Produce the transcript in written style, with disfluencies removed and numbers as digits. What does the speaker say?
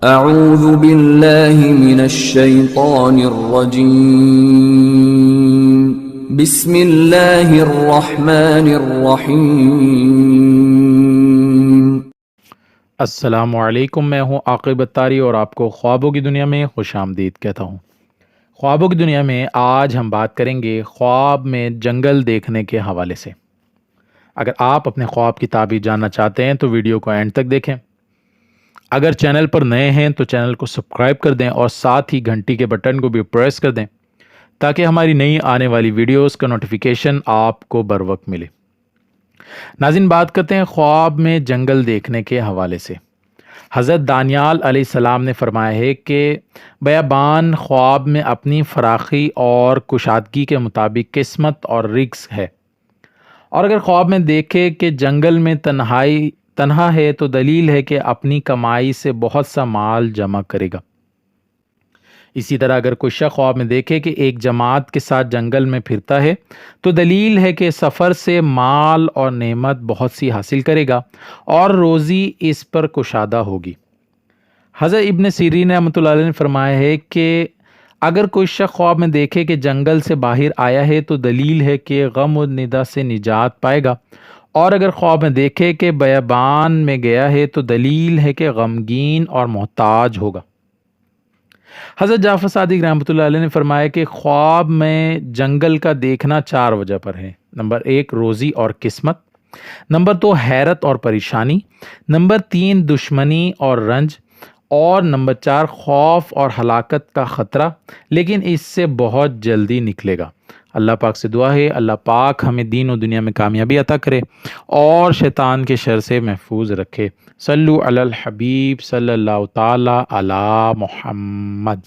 اعوذ باللہ من الشیطان الرجیم بسم اللہ الرحمن الرحیم۔ السلام علیکم، میں ہوں عاقب اتاری اور آپ کو خوابوں کی دنیا میں خوش آمدید کہتا ہوں۔ خوابوں کی دنیا میں آج ہم بات کریں گے خواب میں جنگل دیکھنے کے حوالے سے۔ اگر آپ اپنے خواب کی تعبیر جاننا چاہتے ہیں تو ویڈیو کو اینڈ تک دیکھیں۔ اگر چینل پر نئے ہیں تو چینل کو سبسکرائب کر دیں اور ساتھ ہی گھنٹی کے بٹن کو بھی پریس کر دیں تاکہ ہماری نئی آنے والی ویڈیوز کا نوٹیفیکیشن آپ کو بر وقت ملے۔ ناظرین، بات کرتے ہیں خواب میں جنگل دیکھنے کے حوالے سے۔ حضرت دانیال علیہ السلام نے فرمایا ہے کہ بیابان خواب میں اپنی فراخی اور کشادگی کے مطابق قسمت اور رزق ہے، اور اگر خواب میں دیکھے کہ جنگل میں تنہا ہے تو دلیل ہے کہ اپنی کمائی سے بہت سا مال جمع کرے گا۔ اسی طرح اگر کوئی شخص خواب میں دیکھے کہ ایک جماعت کے ساتھ جنگل میں پھرتا ہے تو دلیل ہے کہ سفر سے مال اور نعمت بہت سی حاصل کرے گا اور روزی اس پر کشادہ ہوگی۔ حضرت ابن سیرین رحمۃ اللہ علیہ نے فرمایا ہے کہ اگر کوئی شخص خواب میں دیکھے کہ جنگل سے باہر آیا ہے تو دلیل ہے کہ غم و ندا سے نجات پائے گا، اور اگر خواب میں دیکھے کہ بیابان میں گیا ہے تو دلیل ہے کہ غمگین اور محتاج ہوگا۔ حضرت جعفر صادق رحمۃ اللہ علیہ نے فرمایا کہ خواب میں جنگل کا دیکھنا 4 وجہ پر ہے۔ نمبر 1 روزی اور قسمت، نمبر 2 حیرت اور پریشانی، نمبر 3 دشمنی اور رنج، اور نمبر 4 خوف اور ہلاکت کا خطرہ، لیکن اس سے بہت جلدی نکلے گا۔ اللہ پاک سے دعا ہے اللہ پاک ہمیں دین و دنیا میں کامیابی عطا کرے اور شیطان کے شر سے محفوظ رکھے۔ صلو علی الحبیب صلی اللہ تعالی علی محمد۔